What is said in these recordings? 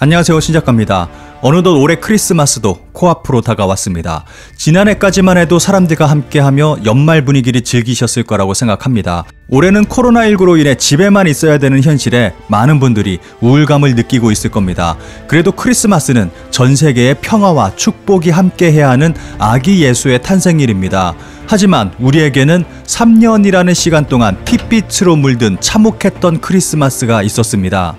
안녕하세요, 신작가입니다. 어느덧 올해 크리스마스도 코앞으로 다가왔습니다. 지난해까지만 해도 사람들과 함께하며 연말 분위기를 즐기셨을 거라고 생각합니다. 올해는 코로나19로 인해 집에만 있어야 되는 현실에 많은 분들이 우울감을 느끼고 있을 겁니다. 그래도 크리스마스는 전 세계의 평화와 축복이 함께해야 하는 아기 예수의 탄생일입니다. 하지만 우리에게는 3년이라는 시간 동안 핏빛으로 물든 참혹했던 크리스마스가 있었습니다.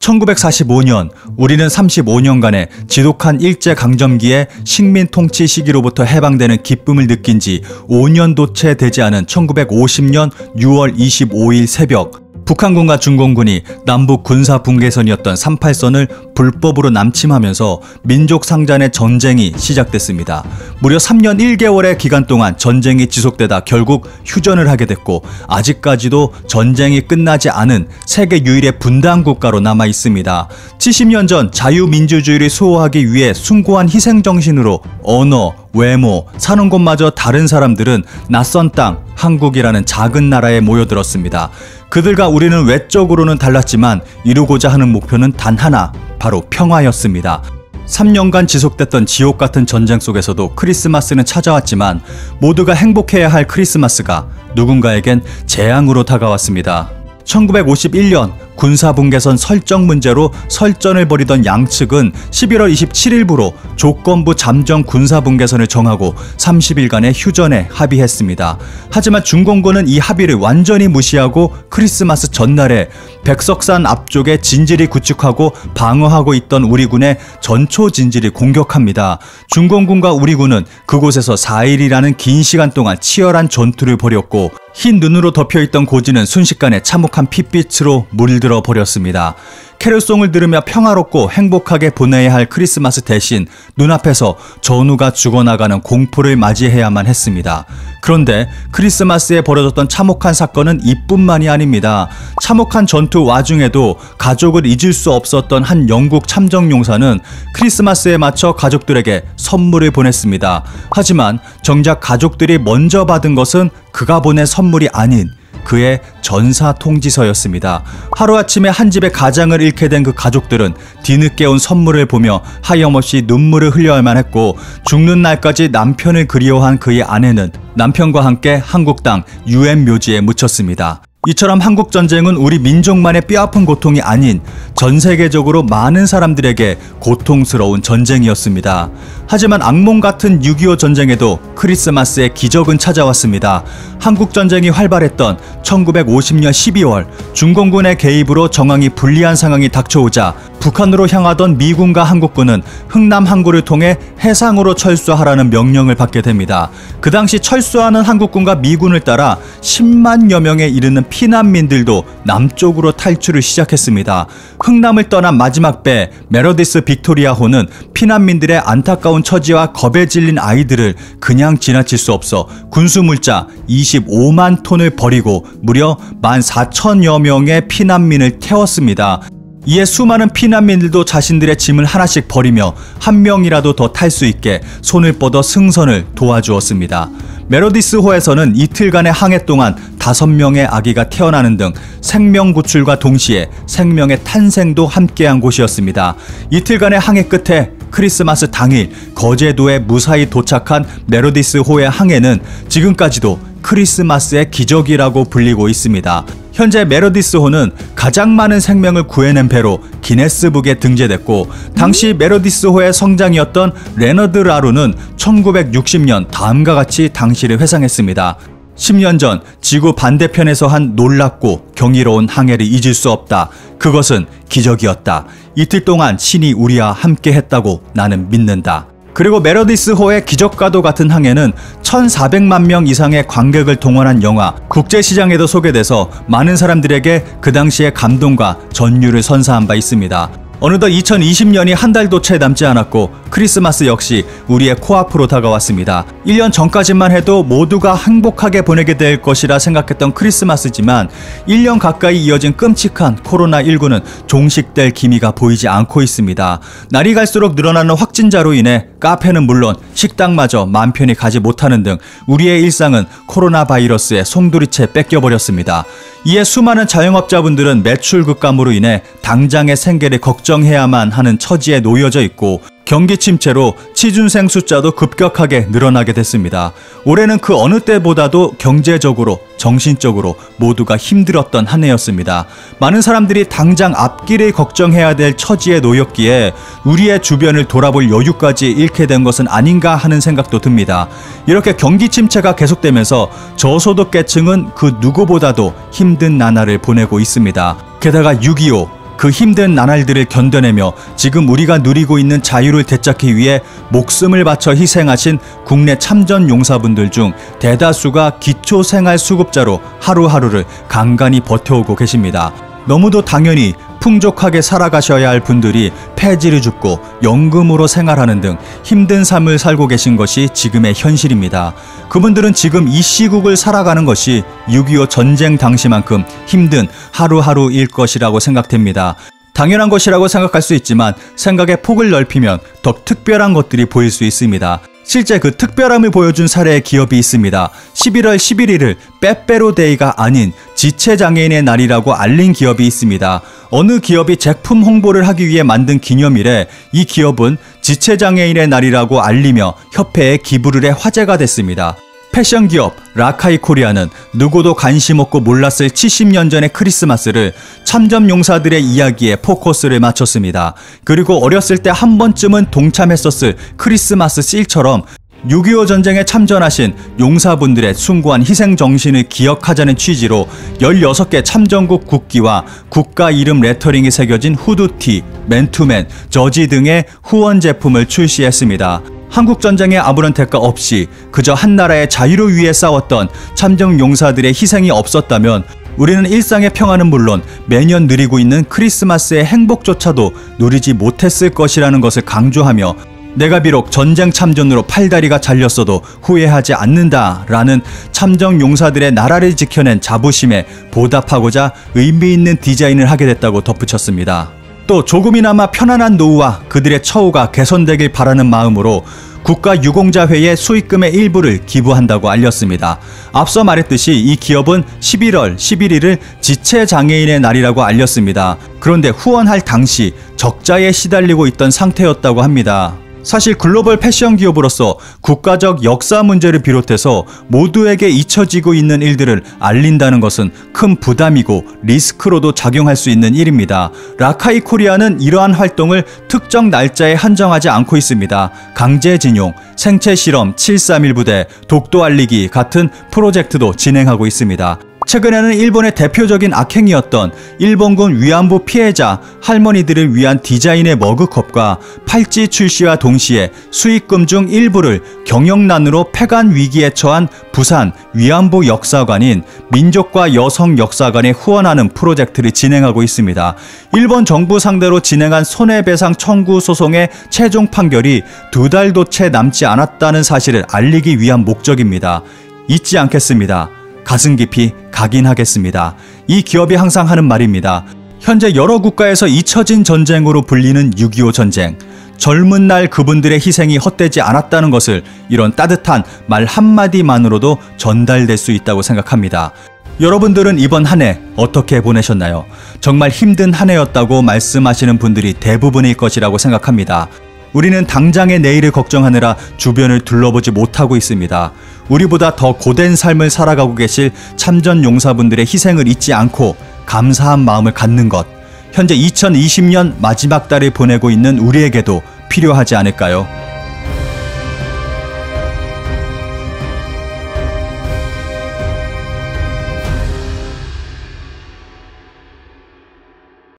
1945년, 우리는 35년간의 지독한 일제강점기의 식민 통치 시기로부터 해방되는 기쁨을 느낀 지 5년도 채 되지 않은 1950년 6월 25일 새벽, 북한군과 중공군이 남북 군사 분계선이었던 38선을 불법으로 남침하면서 민족 상잔의 전쟁이 시작됐습니다. 무려 3년 1개월의 기간 동안 전쟁이 지속되다 결국 휴전을 하게 됐고, 아직까지도 전쟁이 끝나지 않은 세계 유일의 분단 국가로 남아 있습니다. 70년 전 자유민주주의를 수호하기 위해 숭고한 희생정신으로 언어, 외모, 사는 곳마저 다른 사람들은 낯선 땅, 한국이라는 작은 나라에 모여들었습니다. 그들과 우리는 외적으로는 달랐지만 이루고자 하는 목표는 단 하나, 바로 평화였습니다. 3년간 지속됐던 지옥 같은 전쟁 속에서도 크리스마스는 찾아왔지만 모두가 행복해야 할 크리스마스가 누군가에겐 재앙으로 다가왔습니다. 1951년 군사분계선 설정 문제로 설전을 벌이던 양측은 11월 27일부로 조건부 잠정 군사분계선을 정하고 30일간의 휴전에 합의했습니다. 하지만 중공군은 이 합의를 완전히 무시하고 크리스마스 전날에 백석산 앞쪽에 진지를 구축하고 방어하고 있던 우리 군의 전초 진지를 공격합니다. 중공군과 우리 군은 그곳에서 4일이라는 긴 시간 동안 치열한 전투를 벌였고, 흰 눈으로 덮여있던 고지는 순식간에 참혹한 핏빛으로 물들어 버렸습니다. 캐롤송을 들으며 평화롭고 행복하게 보내야 할 크리스마스 대신 눈앞에서 전우가 죽어나가는 공포를 맞이해야만 했습니다. 그런데 크리스마스에 벌어졌던 참혹한 사건은 이뿐만이 아닙니다. 참혹한 전투 와중에도 가족을 잊을 수 없었던 한 영국 참정용사는 크리스마스에 맞춰 가족들에게 선물을 보냈습니다. 하지만 정작 가족들이 먼저 받은 것은 그가 보낸 선물이 아닌 그의 전사 통지서였습니다. 하루아침에 한 집의 가장을 잃게 된 그 가족들은 뒤늦게 온 선물을 보며 하염없이 눈물을 흘려야만 했고, 죽는 날까지 남편을 그리워한 그의 아내는 남편과 함께 한국 땅 유엔 묘지에 묻혔습니다. 이처럼 한국전쟁은 우리 민족만의 뼈아픈 고통이 아닌 전 세계적으로 많은 사람들에게 고통스러운 전쟁이었습니다. 하지만 악몽 같은 6.25 전쟁에도 크리스마스의 기적은 찾아왔습니다. 한국전쟁이 활발했던 1950년 12월, 중공군의 개입으로 정황이 불리한 상황이 닥쳐오자 북한으로 향하던 미군과 한국군은 흥남 항구를 통해 해상으로 철수하라는 명령을 받게 됩니다. 그 당시 철수하는 한국군과 미군을 따라 10만여 명에 이르는 피난민들도 남쪽으로 탈출을 시작했습니다. 흥남을 떠난 마지막 배 메로디스 빅토리아호는 피난민들의 안타까운 처지와 겁에 질린 아이들을 그냥 지나칠 수 없어 군수물자 25만 톤을 버리고 무려 14,000여 명의 피난민을 태웠습니다. 이에 수많은 피난민들도 자신들의 짐을 하나씩 버리며 한 명이라도 더 탈 수 있게 손을 뻗어 승선을 도와주었습니다. 메로디스호에서는 이틀간의 항해 동안 5명의 아기가 태어나는 등 생명 구출과 동시에 생명의 탄생도 함께한 곳이었습니다. 이틀간의 항해 끝에 크리스마스 당일 거제도에 무사히 도착한 메로디스호의 항해는 지금까지도 크리스마스의 기적이라고 불리고 있습니다. 현재 메로디스호는 가장 많은 생명을 구해낸 배로 기네스북에 등재됐고, 당시 메로디스호의 성장이었던 레너드 라루는 1960년 다음과 같이 당시를 회상했습니다. 10년 전 지구 반대편에서 한 놀랍고 경이로운 항해를 잊을 수 없다. 그것은 기적이었다. 이틀 동안 신이 우리와 함께 했다고 나는 믿는다. 그리고 메로디스호의 기적과도 같은 항해는 1,400만 명 이상의 관객을 동원한 영화 국제시장에도 소개돼서 많은 사람들에게 그 당시의 감동과 전율을 선사한 바 있습니다. 어느덧 2020년이 한 달도 채 남지 않았고 크리스마스 역시 우리의 코앞으로 다가왔습니다. 1년 전까지만 해도 모두가 행복하게 보내게 될 것이라 생각했던 크리스마스지만 1년 가까이 이어진 끔찍한 코로나19는 종식될 기미가 보이지 않고 있습니다. 날이 갈수록 늘어나는 확진자로 인해 카페는 물론 식당마저 맘 편히 가지 못하는 등 우리의 일상은 코로나 바이러스에 송두리째 뺏겨버렸습니다. 이에 수많은 자영업자분들은 매출 급감으로 인해 당장의 생계를 걱정해야만 하는 처지에 놓여져 있고, 경기 침체로 취준생 숫자도 급격하게 늘어나게 됐습니다. 올해는 그 어느 때보다도 경제적으로, 정신적으로 모두가 힘들었던 한 해였습니다. 많은 사람들이 당장 앞길을 걱정해야 될 처지에 놓였기에 우리의 주변을 돌아볼 여유까지 잃게 된 것은 아닌가 하는 생각도 듭니다. 이렇게 경기 침체가 계속되면서 저소득계층은 그 누구보다도 힘든 나날을 보내고 있습니다. 게다가 6.25 그 힘든 나날들을 견뎌내며 지금 우리가 누리고 있는 자유를 되찾기 위해 목숨을 바쳐 희생하신 국내 참전 용사분들 중 대다수가 기초생활수급자로 하루하루를 간간히 버텨오고 계십니다. 너무도 당연히 풍족하게 살아가셔야 할 분들이 폐지를 줍고 연금으로 생활하는 등 힘든 삶을 살고 계신 것이 지금의 현실입니다. 그분들은 지금 이 시국을 살아가는 것이 6.25 전쟁 당시만큼 힘든 하루하루일 것이라고 생각됩니다. 당연한 것이라고 생각할 수 있지만 생각의 폭을 넓히면 더 특별한 것들이 보일 수 있습니다. 실제 그 특별함을 보여준 사례의 기업이 있습니다. 11월 11일을 빼빼로데이가 아닌 지체장애인의 날이라고 알린 기업이 있습니다. 어느 기업이 제품 홍보를 하기 위해 만든 기념일에 이 기업은 지체장애인의 날이라고 알리며 협회에 기부를 해 화제가 됐습니다. 패션 기업 라카이 코리아는 누구도 관심 없고 몰랐을 70년 전의 크리스마스를 참전 용사들의 이야기에 포커스를 맞췄습니다. 그리고 어렸을 때 한 번쯤은 동참했었을 크리스마스 씰처럼 6.25 전쟁에 참전하신 용사분들의 숭고한 희생정신을 기억하자는 취지로 16개 참전국 국기와 국가 이름 레터링이 새겨진 후드티, 맨투맨, 저지 등의 후원 제품을 출시했습니다. 한국전쟁에 아무런 대가 없이 그저 한 나라의 자유를 위해 싸웠던 참전 용사들의 희생이 없었다면 우리는 일상의 평화는 물론 매년 누리고 있는 크리스마스의 행복조차도 누리지 못했을 것이라는 것을 강조하며, 내가 비록 전쟁 참전으로 팔다리가 잘렸어도 후회하지 않는다라는 참전 용사들의 나라를 지켜낸 자부심에 보답하고자 의미 있는 디자인을 하게 됐다고 덧붙였습니다. 또 조금이나마 편안한 노후와 그들의 처우가 개선되길 바라는 마음으로 국가유공자회의 수익금의 일부를 기부한다고 알렸습니다. 앞서 말했듯이 이 기업은 11월 11일을 지체장애인의 날이라고 알렸습니다. 그런데 후원할 당시 적자에 시달리고 있던 상태였다고 합니다. 사실 글로벌 패션 기업으로서 국가적 역사 문제를 비롯해서 모두에게 잊혀지고 있는 일들을 알린다는 것은 큰 부담이고 리스크로도 작용할 수 있는 일입니다. 라카이 코리아는 이러한 활동을 특정 날짜에 한정하지 않고 있습니다. 강제징용, 생체실험 731 부대, 독도 알리기 같은 프로젝트도 진행하고 있습니다. 최근에는 일본의 대표적인 악행이었던 일본군 위안부 피해자 할머니들을 위한 디자인의 머그컵과 팔찌 출시와 동시에 수익금 중 일부를 경영난으로 폐간 위기에 처한 부산 위안부 역사관인 민족과 여성 역사관에 후원하는 프로젝트를 진행하고 있습니다. 일본 정부 상대로 진행한 손해배상 청구 소송의 최종 판결이 2달도 채 남지 않았다는 사실을 알리기 위한 목적입니다. 잊지 않겠습니다. 가슴 깊이 각인하겠습니다. 이 기업이 항상 하는 말입니다. 현재 여러 국가에서 잊혀진 전쟁으로 불리는 6.25 전쟁. 젊은 날 그분들의 희생이 헛되지 않았다는 것을 이런 따뜻한 말 한마디만으로도 전달될 수 있다고 생각합니다. 여러분들은 이번 한 해 어떻게 보내셨나요? 정말 힘든 한 해였다고 말씀하시는 분들이 대부분일 것이라고 생각합니다. 우리는 당장의 내일을 걱정하느라 주변을 둘러보지 못하고 있습니다. 우리보다 더 고된 삶을 살아가고 계실 참전 용사분들의 희생을 잊지 않고 감사한 마음을 갖는 것, 현재 2020년 마지막 달을 보내고 있는 우리에게도 필요하지 않을까요?